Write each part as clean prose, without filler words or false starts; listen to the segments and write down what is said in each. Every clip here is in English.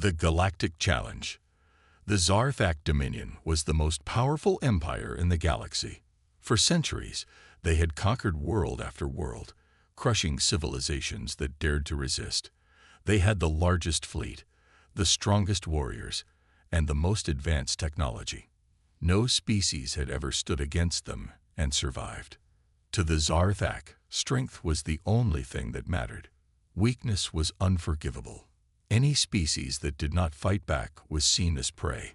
The Galactic Challenge. The Zarthak Dominion was the most powerful empire in the galaxy. For centuries, they had conquered world after world, crushing civilizations that dared to resist. They had the largest fleet, the strongest warriors, and the most advanced technology. No species had ever stood against them and survived. To the Zarthak, strength was the only thing that mattered. Weakness was unforgivable. Any species that did not fight back was seen as prey.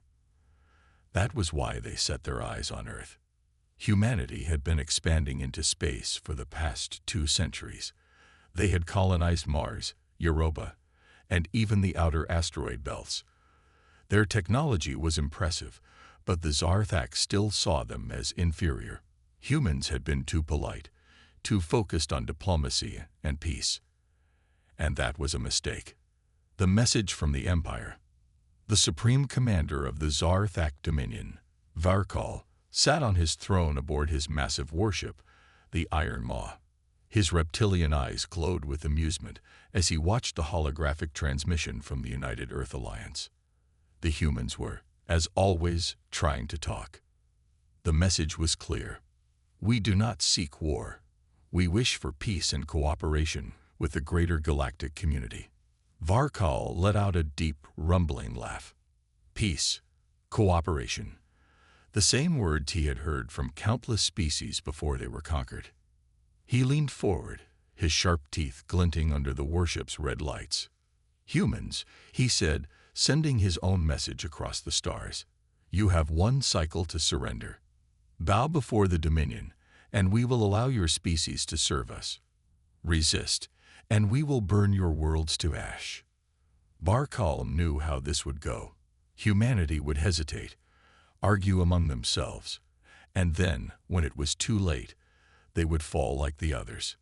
That was why they set their eyes on Earth. Humanity had been expanding into space for the past 2 centuries. They had colonized Mars, Europa, and even the outer asteroid belts. Their technology was impressive, but the Zarthak still saw them as inferior. Humans had been too polite, too focused on diplomacy and peace. And that was a mistake. The message from the Empire. The supreme commander of the Zarthak Dominion, Varkal, sat on his throne aboard his massive warship, the Iron Maw. His reptilian eyes glowed with amusement as he watched the holographic transmission from the United Earth Alliance. The humans were, as always, trying to talk. The message was clear. We do not seek war. We wish for peace and cooperation with the greater galactic community. Varkal let out a deep, rumbling laugh. Peace, cooperation. The same words he had heard from countless species before they were conquered. He leaned forward, his sharp teeth glinting under the warship's red lights. Humans, he said, sending his own message across the stars. You have 1 cycle to surrender. Bow before the Dominion, and we will allow your species to serve us. Resist, and we will burn your worlds to ash. Varkal knew how this would go. Humanity would hesitate, argue among themselves, and then, when it was too late, they would fall like the others.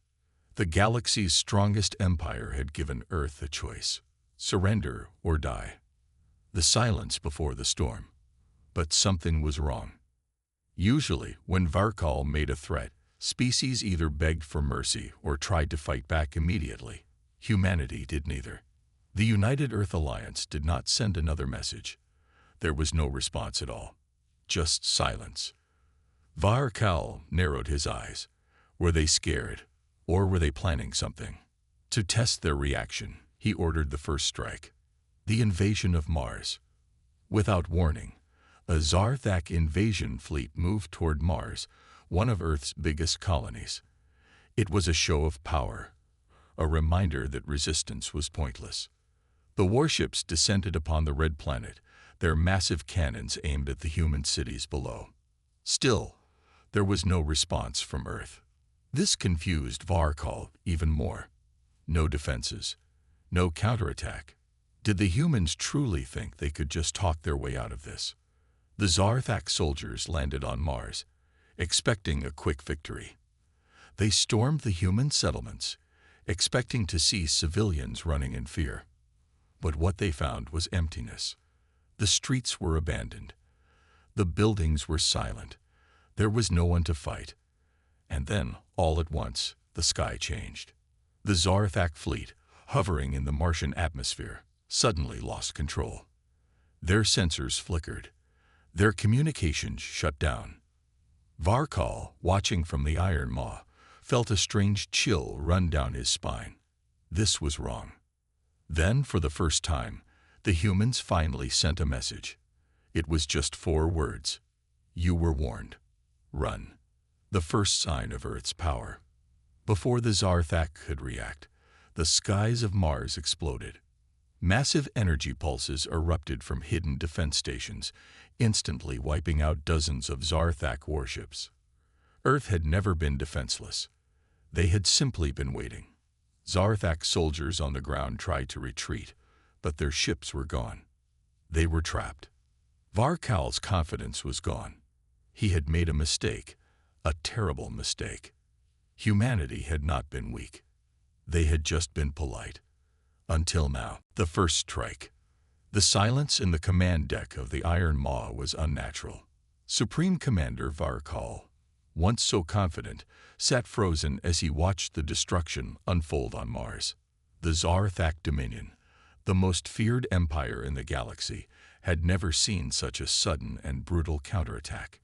The galaxy's strongest empire had given Earth a choice: surrender or die. The silence before the storm. But something was wrong. Usually, when Varkal made a threat, species either begged for mercy or tried to fight back immediately. Humanity did neither. The United Earth Alliance did not send another message. There was no response at all. Just silence. Varkal narrowed his eyes. Were they scared, or were they planning something? To test their reaction, he ordered the first strike. The invasion of Mars. Without warning, a Zarthak invasion fleet moved toward Mars, one of Earth's biggest colonies. It was a show of power, a reminder that resistance was pointless. The warships descended upon the red planet, their massive cannons aimed at the human cities below. Still, there was no response from Earth. This confused Varkal even more. No defenses, no counterattack. Did the humans truly think they could just talk their way out of this? The Zarthak soldiers landed on Mars, expecting a quick victory. They stormed the human settlements, expecting to see civilians running in fear. But what they found was emptiness. The streets were abandoned. The buildings were silent. There was no one to fight. And then, all at once, the sky changed. The Zarthak fleet, hovering in the Martian atmosphere, suddenly lost control. Their sensors flickered. Their communications shut down. Varkal, watching from the Iron Maw, felt a strange chill run down his spine. This was wrong. Then, for the first time, the humans finally sent a message. It was just 4 words. You were warned. Run. The first sign of Earth's power. Before the Zarthak could react, the skies of Mars exploded. Massive energy pulses erupted from hidden defense stations, instantly wiping out dozens of Zarthak warships. Earth had never been defenseless. They had simply been waiting. Zarthak soldiers on the ground tried to retreat, but their ships were gone. They were trapped. Varkal's confidence was gone. He had made a mistake, a terrible mistake. Humanity had not been weak. They had just been polite. Until now, the first strike. The silence in the command deck of the Iron Maw was unnatural. Supreme Commander Varkal, once so confident, sat frozen as he watched the destruction unfold on Mars. The Zarthak Dominion, The most feared empire in the galaxy had never seen such a sudden and brutal counterattack.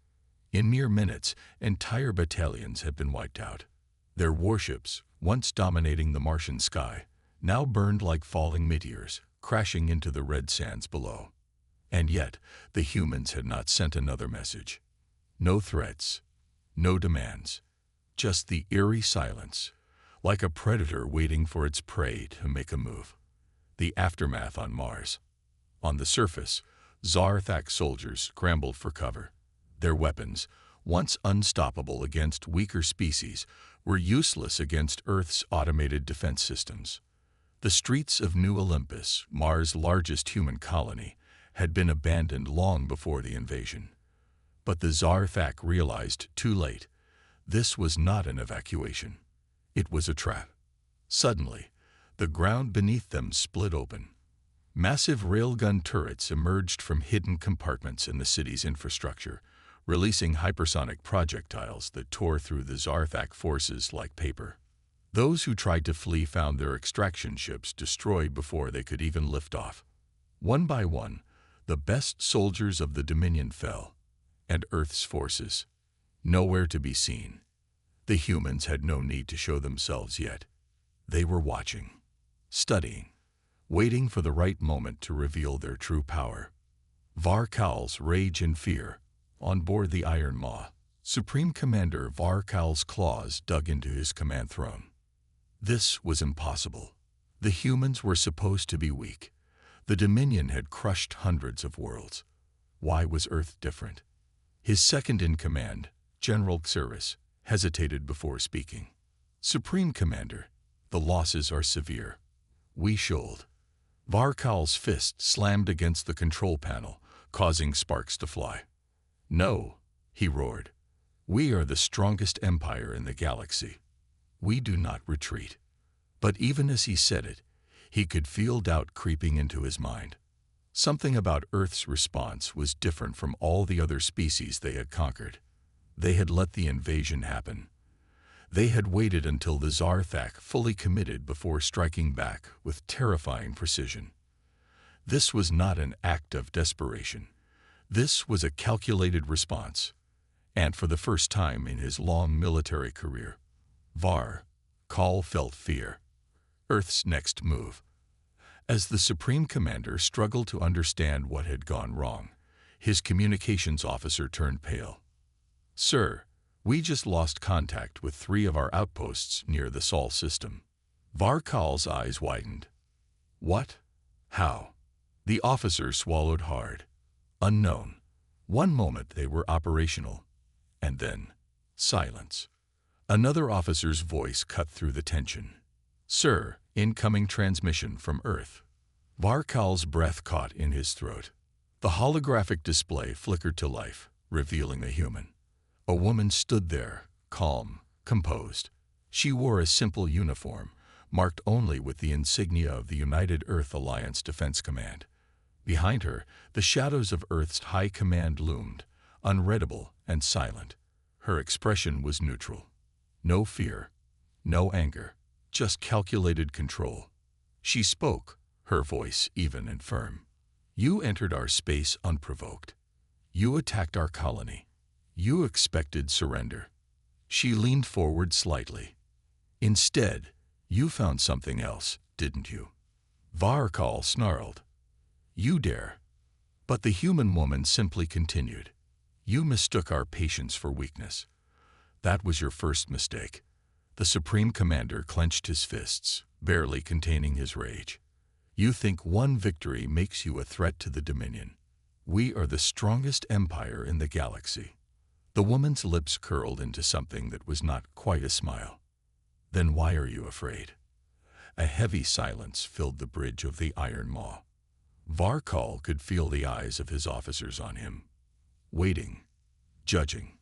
In mere minutes, entire battalions had been wiped out. Their warships, once dominating the Martian sky, now burned like falling meteors, crashing into the red sands below. And yet, the humans had not sent another message. No threats, no demands, just the eerie silence, like a predator waiting for its prey to make a move. The aftermath on Mars. On the surface, Zarthak soldiers scrambled for cover. Their weapons, once unstoppable against weaker species, were useless against Earth's automated defense systems. The streets of New Olympus, Mars' largest human colony, had been abandoned long before the invasion. But the Zarthak realized too late, this was not an evacuation. It was a trap. Suddenly, the ground beneath them split open. Massive railgun turrets emerged from hidden compartments in the city's infrastructure, releasing hypersonic projectiles that tore through the Zarthak forces like paper. Those who tried to flee found their extraction ships destroyed before they could even lift off. One by one, the best soldiers of the Dominion fell, and Earth's forces, nowhere to be seen. The humans had no need to show themselves yet. They were watching, studying, waiting for the right moment to reveal their true power. Varkal's rage and fear. On board the Iron Maw, Supreme Commander Varkal's claws dug into his command throne. This was impossible. The humans were supposed to be weak. The Dominion had crushed hundreds of worlds. Why was Earth different? His second-in-command, General Xeris, hesitated before speaking. Supreme Commander, the losses are severe. We should. Varkal's fist slammed against the control panel, causing sparks to fly. No, he roared. We are the strongest empire in the galaxy. We do not retreat. But even as he said it, he could feel doubt creeping into his mind. Something about Earth's response was different from all the other species they had conquered. They had let the invasion happen. They had waited until the Zarthak fully committed before striking back with terrifying precision. This was not an act of desperation. This was a calculated response, and for the first time in his long military career, Varkal felt fear. Earth's next move. As the Supreme Commander struggled to understand what had gone wrong, his communications officer turned pale. Sir, we just lost contact with 3 of our outposts near the Sol system. Varkal's eyes widened. What? How? The officer swallowed hard. Unknown. One moment they were operational, and then silence. Another officer's voice cut through the tension. Sir, incoming transmission from Earth. Varkal's breath caught in his throat. The holographic display flickered to life, revealing a human. A woman stood there, calm, composed. She wore a simple uniform, marked only with the insignia of the United Earth Alliance Defense Command. Behind her, the shadows of Earth's high command loomed, unreadable and silent. Her expression was neutral. No fear, no anger, just calculated control. She spoke, her voice even and firm. You entered our space unprovoked. You attacked our colony. You expected surrender. She leaned forward slightly. Instead, you found something else, didn't you? Varkal snarled. You dare. But the human woman simply continued. You mistook our patience for weakness. That was your first mistake. The Supreme Commander clenched his fists, barely containing his rage. You think one victory makes you a threat to the Dominion. We are the strongest empire in the galaxy. The woman's lips curled into something that was not quite a smile. Then why are you afraid? A heavy silence filled the bridge of the Iron Maw. Varkal could feel the eyes of his officers on him, waiting, judging.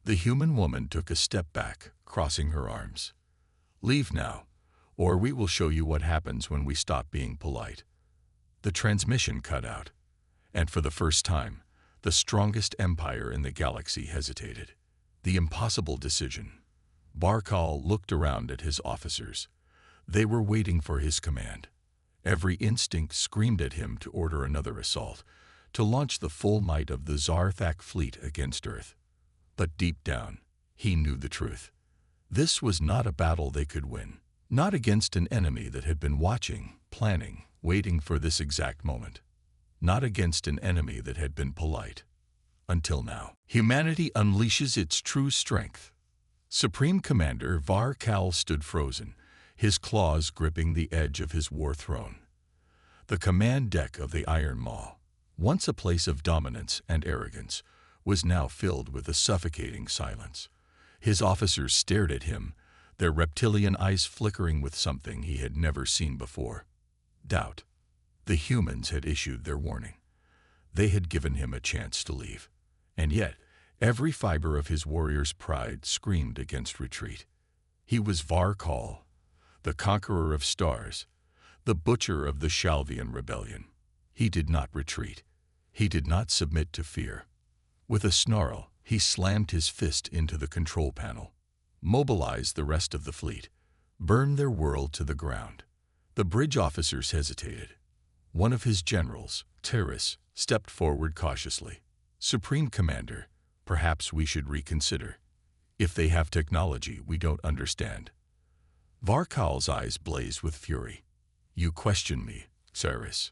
The human woman took a step back, crossing her arms. Leave now, or we will show you what happens when we stop being polite. The transmission cut out, and for the first time, the strongest empire in the galaxy hesitated. The impossible decision. Varkal looked around at his officers. They were waiting for his command. Every instinct screamed at him to order another assault, to launch the full might of the Zarthak fleet against Earth. But deep down, he knew the truth. This was not a battle they could win, not against an enemy that had been watching, planning, waiting for this exact moment, not against an enemy that had been polite. Until now, humanity unleashes its true strength. Supreme Commander Var Kal stood frozen, his claws gripping the edge of his war throne. The command deck of the Iron Maw, once a place of dominance and arrogance, was now filled with a suffocating silence. His officers stared at him, their reptilian eyes flickering with something he had never seen before. Doubt. The humans had issued their warning. They had given him a chance to leave. And yet, every fiber of his warrior's pride screamed against retreat. He was Var Kal, the conqueror of stars, the butcher of the Shalvian rebellion. He did not retreat. He did not submit to fear. With a snarl, he slammed his fist into the control panel. Mobilize the rest of the fleet. Burn their world to the ground. The bridge officers hesitated. One of his generals, Terrace, stepped forward cautiously. Supreme Commander, perhaps we should reconsider. If they have technology we don't understand. Var Kal's eyes blazed with fury. You question me, Terrace.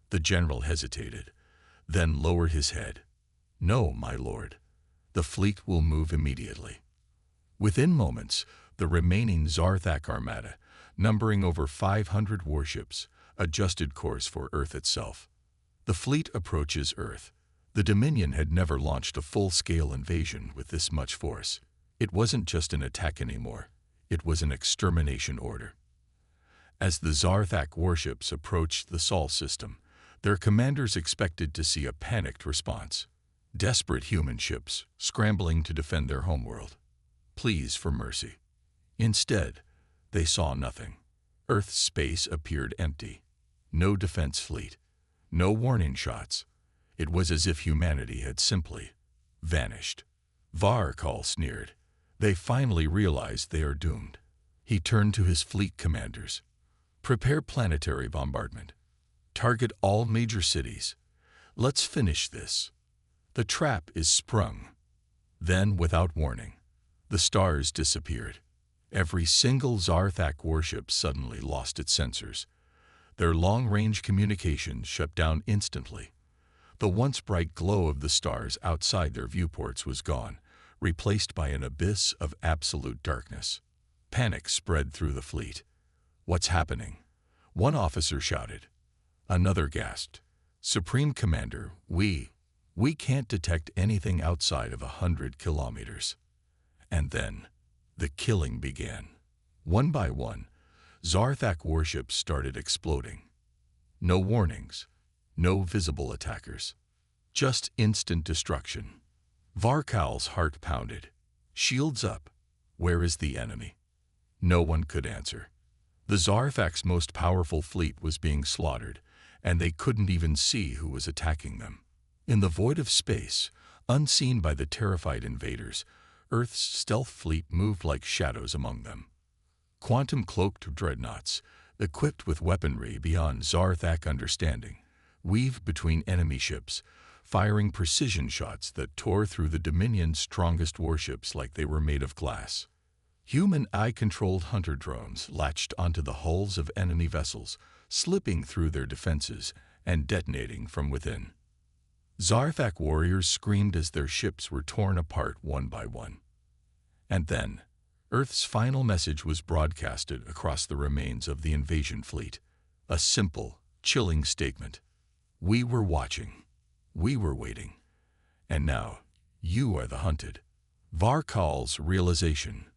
The general hesitated, then lowered his head. No, my lord. The fleet will move immediately. Within moments, the remaining Zarthak armada, numbering over 500 warships, adjusted course for Earth itself. The fleet approaches Earth. The Dominion had never launched a full-scale invasion with this much force. It wasn't just an attack anymore. It was an extermination order. As the Zarthak warships approached the Sol system, their commanders expected to see a panicked response. Desperate human ships scrambling to defend their homeworld. Pleas for mercy. Instead, they saw nothing. Earth's space appeared empty. No defense fleet. No warning shots. It was as if humanity had simply vanished. Var Kal sneered. They finally realized they are doomed. He turned to his fleet commanders. Prepare planetary bombardment. Target all major cities. Let's finish this. The trap is sprung. Then, without warning, the stars disappeared. Every single Zarthak warship suddenly lost its sensors. Their long-range communications shut down instantly. The once bright glow of the stars outside their viewports was gone, replaced by an abyss of absolute darkness. Panic spread through the fleet. What's happening? One officer shouted. Another gasped. Supreme Commander, we can't detect anything outside of 100 kilometers. And then, the killing began. One by one, Zarthak warships started exploding. No warnings, no visible attackers. Just instant destruction. Var Kal's heart pounded. Shields up. Where is the enemy? No one could answer. The Zarthak's most powerful fleet was being slaughtered, and they couldn't even see who was attacking them. In the void of space, unseen by the terrified invaders, Earth's stealth fleet moved like shadows among them. Quantum-cloaked dreadnoughts, equipped with weaponry beyond Zarthak understanding, weaved between enemy ships, firing precision shots that tore through the Dominion's strongest warships like they were made of glass. Human eye-controlled hunter drones latched onto the hulls of enemy vessels, slipping through their defenses and detonating from within. Zarthak warriors screamed as their ships were torn apart one by one. And then, Earth's final message was broadcasted across the remains of the invasion fleet. A simple, chilling statement. We were watching. We were waiting. And now, you are the hunted. Var Kal's realization.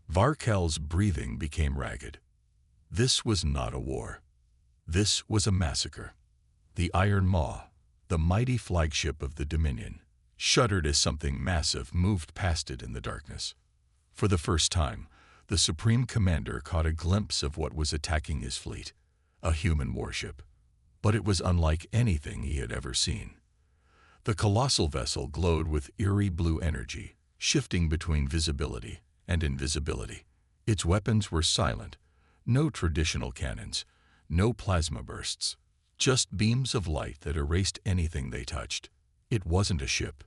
Var Kal's breathing became ragged. This was not a war. This was a massacre. The Iron Maw, the mighty flagship of the Dominion, shuddered as something massive moved past it in the darkness. For the first time, the Supreme Commander caught a glimpse of what was attacking his fleet, a human warship. But it was unlike anything he had ever seen. The colossal vessel glowed with eerie blue energy, shifting between visibility and invisibility. Its weapons were silent, no traditional cannons, No plasma bursts, just beams of light that erased anything they touched. It wasn't a ship.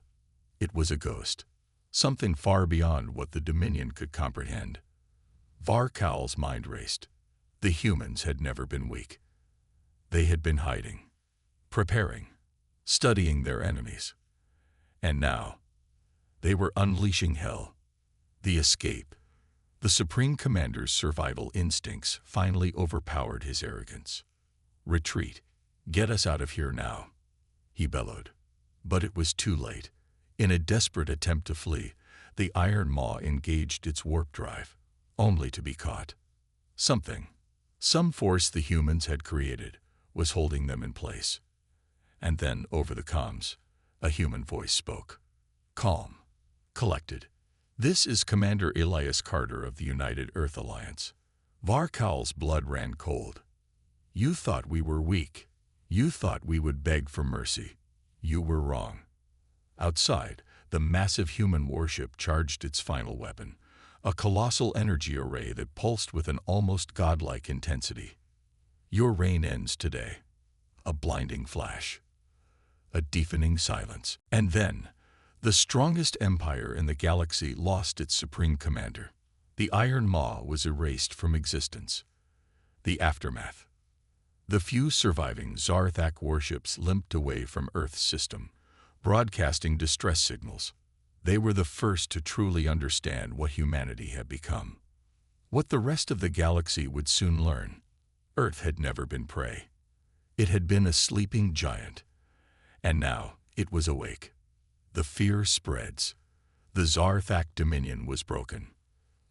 It was a ghost, something far beyond what the Dominion could comprehend. Varkal's mind raced. The humans had never been weak. They had been hiding, preparing, studying their enemies. And now, they were unleashing hell. The escape. The Supreme Commander's survival instincts finally overpowered his arrogance. Retreat. Get us out of here now, he bellowed. But it was too late. In a desperate attempt to flee, the Iron Maw engaged its warp drive, only to be caught. Some force the humans had created, was holding them in place. And then, over the comms, a human voice spoke. Calm, collected. This is Commander Elias Carter of the United Earth Alliance. Varkal's blood ran cold. You thought we were weak. You thought we would beg for mercy. You were wrong. Outside, the massive human warship charged its final weapon, a colossal energy array that pulsed with an almost godlike intensity. Your reign ends today. A blinding flash. A deafening silence. And then, the strongest empire in the galaxy lost its supreme commander. The Iron Maw was erased from existence. The aftermath. The few surviving Zarthak warships limped away from Earth's system, broadcasting distress signals. They were the first to truly understand what humanity had become. What the rest of the galaxy would soon learn. Earth had never been prey. It had been a sleeping giant. And now it was awake. The fear spreads. The Zarthak Dominion was broken.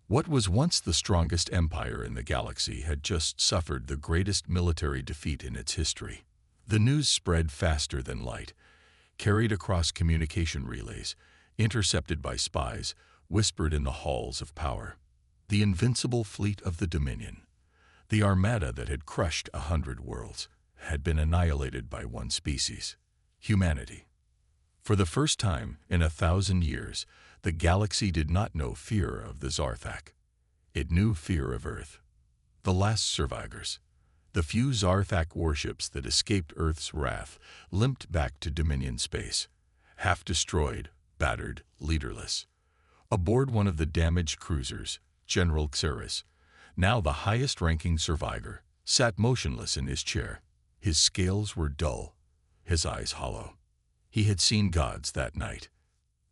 What was once the strongest empire in the galaxy had just suffered the greatest military defeat in its history. The news spread faster than light, carried across communication relays, intercepted by spies, whispered in the halls of power. The invincible fleet of the Dominion, the armada that had crushed 100 worlds, had been annihilated by one species, humanity. For the first time in 1,000 years, the galaxy did not know fear of the Zarthak. It knew fear of Earth. The last survivors, the few Zarthak warships that escaped Earth's wrath, limped back to Dominion space, half destroyed, battered, leaderless. Aboard one of the damaged cruisers, General Xeris, now the highest-ranking survivor, sat motionless in his chair. His scales were dull, his eyes hollow. He had seen gods that night.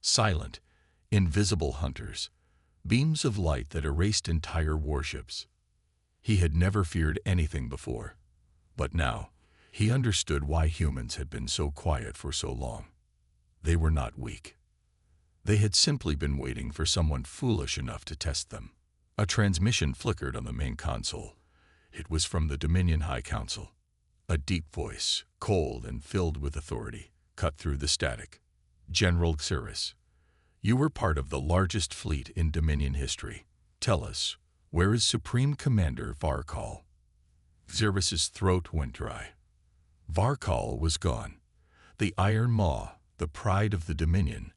Silent, invisible hunters, beams of light that erased entire warships. He had never feared anything before, but now he understood why humans had been so quiet for so long. They were not weak. They had simply been waiting for someone foolish enough to test them. A transmission flickered on the main console. It was from the Dominion High Council. A deep voice, cold and filled with authority, cut through the static. General Xeris, you were part of the largest fleet in Dominion history. Tell us, where is Supreme Commander Varkal? Xeris's throat went dry. Varkal was gone. The Iron Maw, the pride of the Dominion,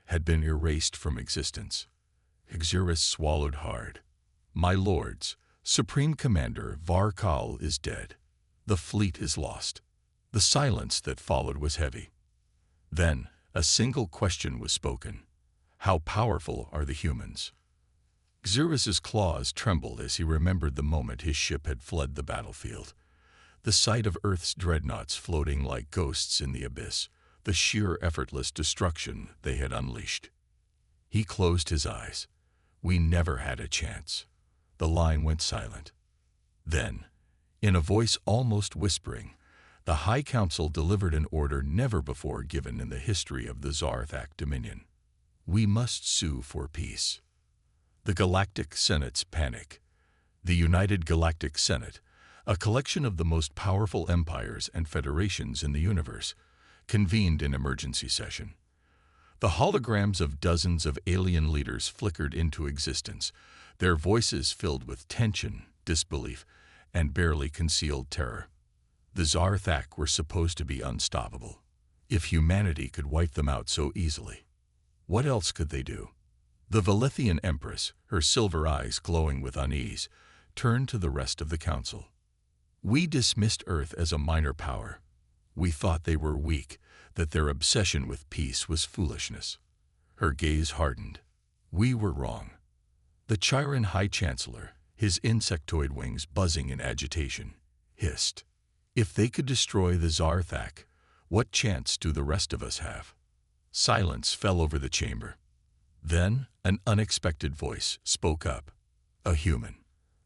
had been erased from existence. Xeris swallowed hard. My lords, Supreme Commander Varkal is dead. The fleet is lost. The silence that followed was heavy. Then, a single question was spoken. How powerful are the humans? Xeris's claws trembled as he remembered the moment his ship had fled the battlefield. The sight of Earth's dreadnoughts floating like ghosts in the abyss, the sheer effortless destruction they had unleashed. He closed his eyes. We never had a chance. The line went silent. Then, in a voice almost whispering, the High Council delivered an order never before given in the history of the Zarthak Dominion. We must sue for peace. The Galactic Senate's panic. The United Galactic Senate, a collection of the most powerful empires and federations in the universe, convened in emergency session. The holograms of dozens of alien leaders flickered into existence, their voices filled with tension, disbelief, and barely concealed terror. The Zarthak were supposed to be unstoppable. If humanity could wipe them out so easily, what else could they do? The Velithian Empress, her silver eyes glowing with unease, turned to the rest of the council. We dismissed Earth as a minor power. We thought they were weak, that their obsession with peace was foolishness. Her gaze hardened. We were wrong. The Chiron High Chancellor, his insectoid wings buzzing in agitation, hissed, "If they could destroy the Zarthak, what chance do the rest of us have?" Silence fell over the chamber. Then an unexpected voice spoke up. A human.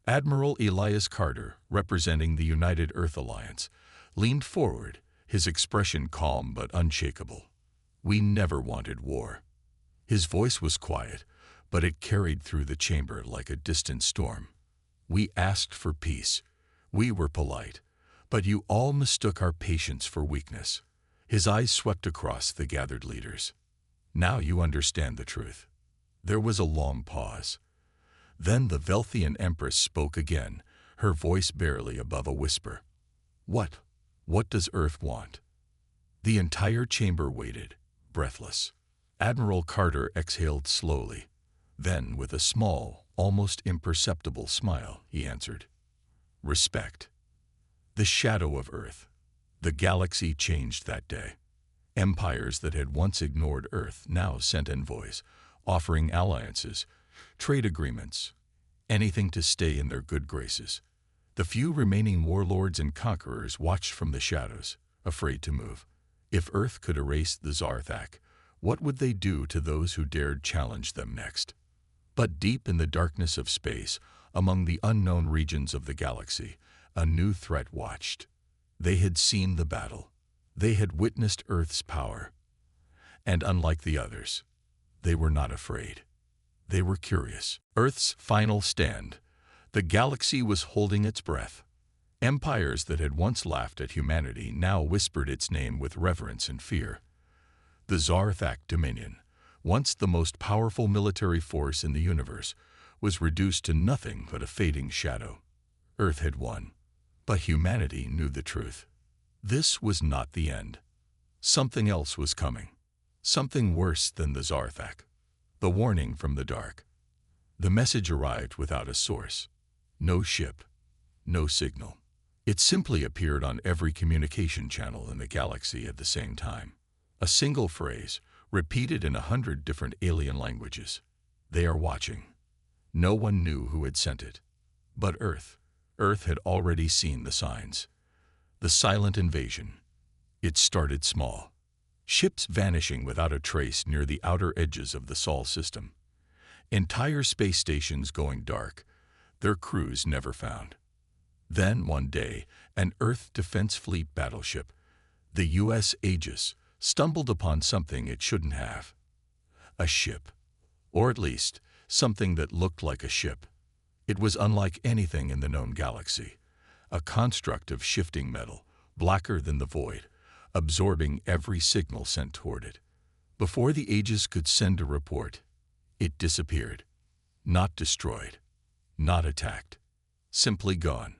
Admiral Elias Carter, representing the United Earth Alliance, leaned forward, his expression calm but unshakable. "We never wanted war." His voice was quiet, but it carried through the chamber like a distant storm. "We asked for peace. We were polite. But you all mistook our patience for weakness." His eyes swept across the gathered leaders. "Now you understand the truth." There was a long pause. Then the Velthian Empress spoke again, her voice barely above a whisper. What does Earth want?" The entire chamber waited, breathless. Admiral Carter exhaled slowly. Then, with a small, almost imperceptible smile, he answered, "Respect." The shadow of Earth. The galaxy changed that day. Empires that had once ignored Earth now sent envoys, offering alliances, trade agreements, anything to stay in their good graces. The few remaining warlords and conquerors watched from the shadows, afraid to move. If Earth could erase the Zarthak, what would they do to those who dared challenge them next? But deep in the darkness of space, among the unknown regions of the galaxy, a new threat watched. They had seen the battle. They had witnessed Earth's power. And unlike the others, they were not afraid. They were curious. Earth's final stand. The galaxy was holding its breath. Empires that had once laughed at humanity now whispered its name with reverence and fear. The Zarthak Dominion, once the most powerful military force in the universe, was reduced to nothing but a fading shadow. Earth had won, but humanity knew the truth. This was not the end. Something else was coming. Something worse than the Zarthak. The warning from the dark. The message arrived without a source. No ship, no signal. It simply appeared on every communication channel in the galaxy at the same time. A single phrase, repeated in 100 different alien languages. "They are watching." No one knew who had sent it. But Earth had already seen the signs. The silent invasion. It started small. Ships vanishing without a trace near the outer edges of the Sol system. Entire space stations going dark, their crews never found. Then, one day, an Earth Defense Fleet battleship, the U.S. Aegis, stumbled upon something it shouldn't have. A ship. Or at least, something that looked like a ship. It was unlike anything in the known galaxy. A construct of shifting metal, blacker than the void, absorbing every signal sent toward it. Before the Aegis could send a report, it disappeared. Not destroyed. Not attacked. Simply gone.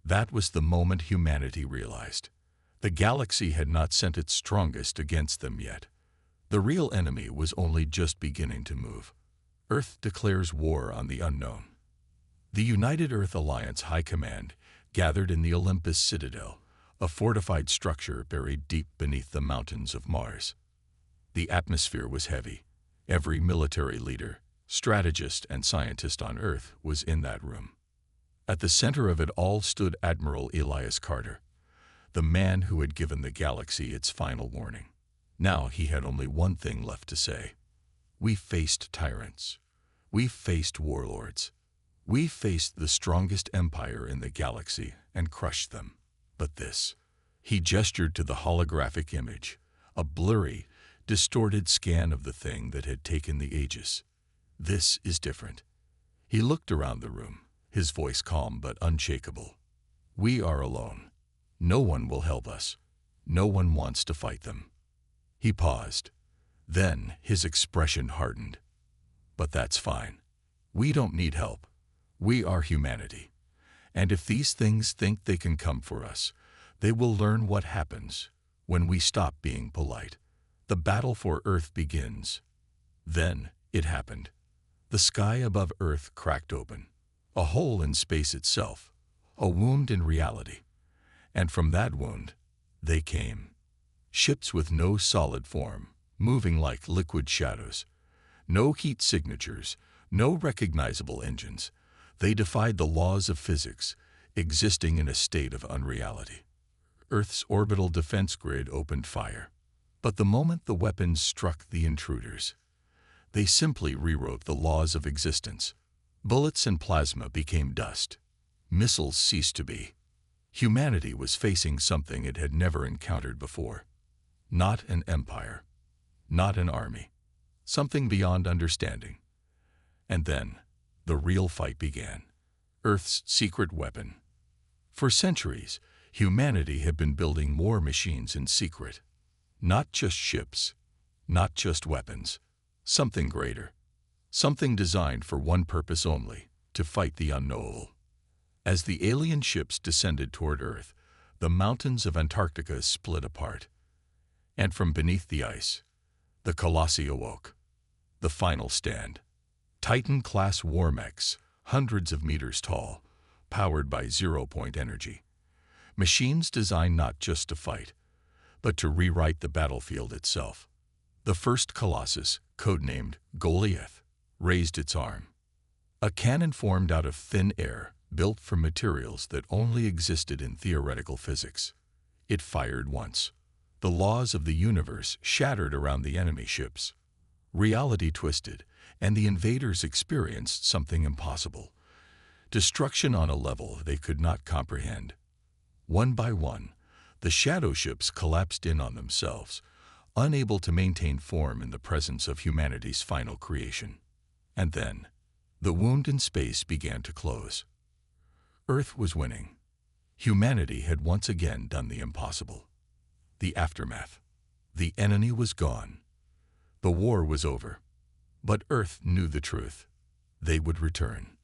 That was the moment humanity realized. The galaxy had not sent its strongest against them yet. The real enemy was only just beginning to move. Earth declares war on the unknown. The United Earth Alliance High Command gathered in the Olympus Citadel, a fortified structure buried deep beneath the mountains of Mars. The atmosphere was heavy. Every military leader, strategist, and scientist on Earth was in that room. At the center of it all stood Admiral Elias Carter, the man who had given the galaxy its final warning. Now he had only one thing left to say. We faced tyrants. We faced warlords. We faced the strongest empire in the galaxy and crushed them. But this, he gestured to the holographic image, a blurry, distorted scan of the thing that had taken the Aegis. This is different. He looked around the room, his voice calm but unshakable. We are alone. No one will help us. No one wants to fight them. He paused. Then his expression hardened. But that's fine. We don't need help. We are humanity. And if these things think they can come for us, they will learn what happens when we stop being polite. The battle for Earth begins. Then it happened. The sky above Earth cracked open. A hole in space itself, a wound in reality. And from that wound, they came. Ships with no solid form, moving like liquid shadows. No heat signatures, no recognizable engines. They defied the laws of physics, existing in a state of unreality. Earth's orbital defense grid opened fire. But the moment the weapons struck the intruders, they simply rewrote the laws of existence. Bullets and plasma became dust. Missiles ceased to be. Humanity was facing something it had never encountered before. Not an empire, not an army, something beyond understanding. And then, the real fight began. Earth's secret weapon. For centuries, humanity had been building war machines in secret. Not just ships, not just weapons, something greater. Something designed for one purpose only, to fight the unknowable. As the alien ships descended toward Earth, the mountains of Antarctica split apart. And from beneath the ice, the Colossi awoke. The final stand. Titan-class war mechs, hundreds of meters tall, powered by zero-point energy. Machines designed not just to fight, but to rewrite the battlefield itself. The first Colossus, codenamed Goliath, raised its arm. A cannon formed out of thin air, built from materials that only existed in theoretical physics. It fired once. The laws of the universe shattered around the enemy ships. Reality twisted, and the invaders experienced something impossible. Destruction on a level they could not comprehend. One by one, the shadow ships collapsed in on themselves, unable to maintain form in the presence of humanity's final creation. And then, the wound in space began to close. Earth was winning. Humanity had once again done the impossible. The aftermath. The enemy was gone. The war was over. But Earth knew the truth. They would return.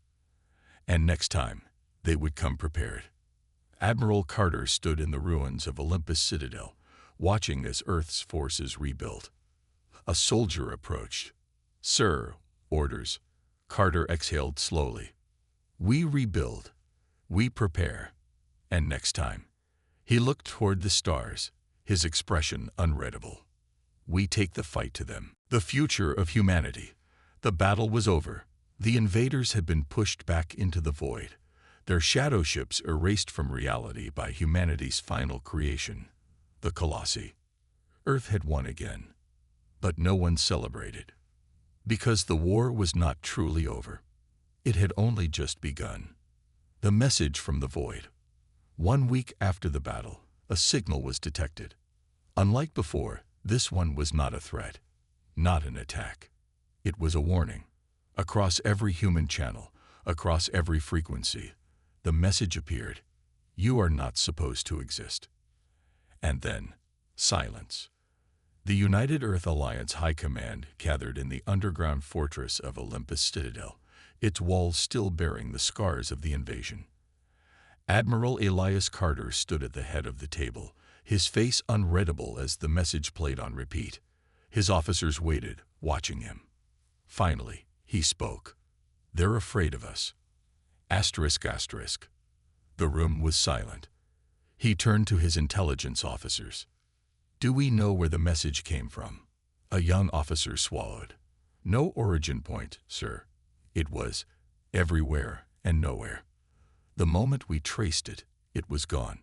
And next time, they would come prepared. Admiral Carter stood in the ruins of Olympus Citadel, watching as Earth's forces rebuilt. A soldier approached. "Sir, orders." Carter exhaled slowly. "We rebuild. We prepare." And next time, he looked toward the stars, his expression unreadable. "We take the fight to them." The future of humanity. The battle was over. The invaders had been pushed back into the void, their shadow ships erased from reality by humanity's final creation, the Colossi. Earth had won again. But no one celebrated. Because the war was not truly over. It had only just begun. The message from the void. 1 week after the battle, a signal was detected. Unlike before, this one was not a threat, not an attack. It was a warning. Across every human channel, across every frequency, the message appeared: you are not supposed to exist. And then, silence. The United Earth Alliance High Command gathered in the underground fortress of Olympus Citadel, its walls still bearing the scars of the invasion. Admiral Elias Carter stood at the head of the table, his face unreadable as the message played on repeat. His officers waited, watching him. Finally, he spoke. "They're afraid of us." Asterisk, asterisk. The room was silent. He turned to his intelligence officers. "Do we know where the message came from?" A young officer swallowed. "No origin point, sir. It was everywhere and nowhere. The moment we traced it, it was gone."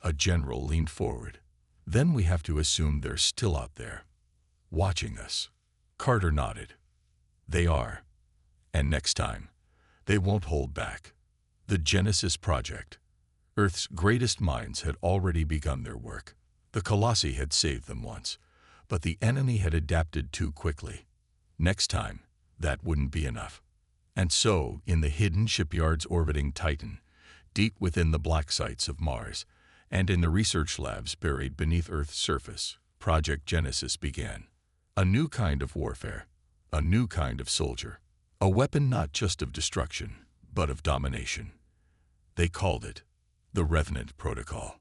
A general leaned forward. "Then we have to assume they're still out there, watching us." Carter nodded. "They are. And next time, they won't hold back." The Genesis Project. Earth's greatest minds had already begun their work. The Colossi had saved them once, but the enemy had adapted too quickly. Next time, that wouldn't be enough. And so, in the hidden shipyards orbiting Titan, deep within the black sites of Mars, and in the research labs buried beneath Earth's surface, Project Genesis began. A new kind of warfare, a new kind of soldier, a weapon not just of destruction, but of domination. They called it the Revenant Protocol.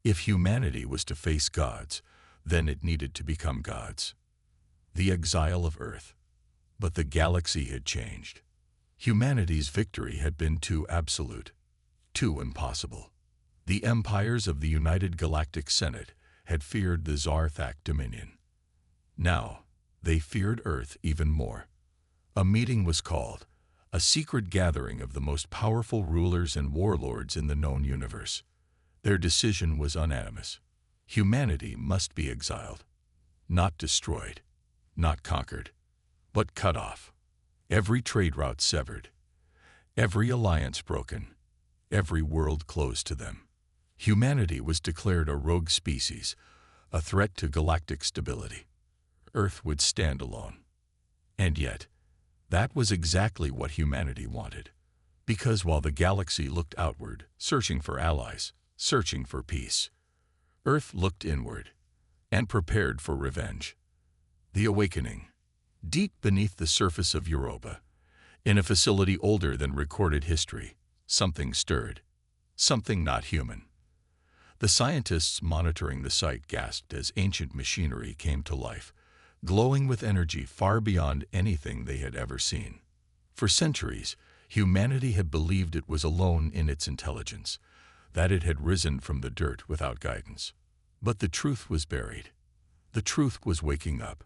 If humanity was to face gods, then it needed to become gods. The exile of Earth. But the galaxy had changed. Humanity's victory had been too absolute, too impossible. The empires of the United Galactic Senate had feared the Zarthak dominion. Now, they feared Earth even more. A meeting was called, a secret gathering of the most powerful rulers and warlords in the known universe. Their decision was unanimous. Humanity must be exiled. Not destroyed, not conquered, but cut off. Every trade route severed, every alliance broken, every world closed to them. Humanity was declared a rogue species, a threat to galactic stability. Earth would stand alone. And yet, that was exactly what humanity wanted. Because while the galaxy looked outward, searching for allies, searching for peace, Earth looked inward and prepared for revenge. The awakening. Deep beneath the surface of Europa, in a facility older than recorded history, something stirred, something not human. The scientists monitoring the site gasped as ancient machinery came to life, glowing with energy far beyond anything they had ever seen. For centuries, humanity had believed it was alone in its intelligence, that it had risen from the dirt without guidance. But the truth was buried. The truth was waking up.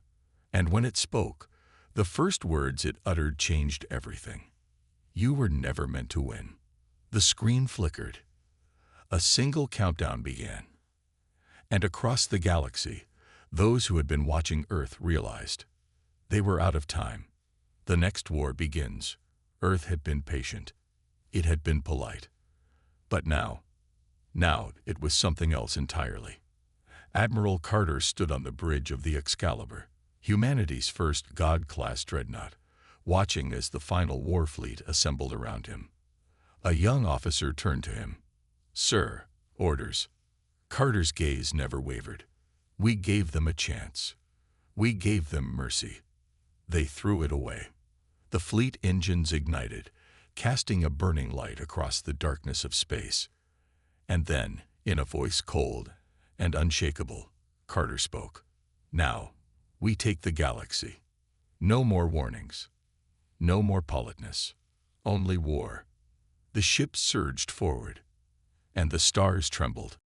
And when it spoke, the first words it uttered changed everything. You were never meant to win. The screen flickered. A single countdown began. And across the galaxy, those who had been watching Earth realized they were out of time. The next war begins. Earth had been patient. It had been polite. But now it was something else entirely. Admiral Carter stood on the bridge of the Excalibur, humanity's first God-class dreadnought, watching as the final war fleet assembled around him. A young officer turned to him. "Sir, orders." Carter's gaze never wavered. "We gave them a chance. We gave them mercy. They threw it away." The fleet engines ignited, casting a burning light across the darkness of space. And then, in a voice cold and unshakable, Carter spoke. "Now, we take the galaxy. No more warnings. No more politeness. Only war." The ship surged forward, and the stars trembled.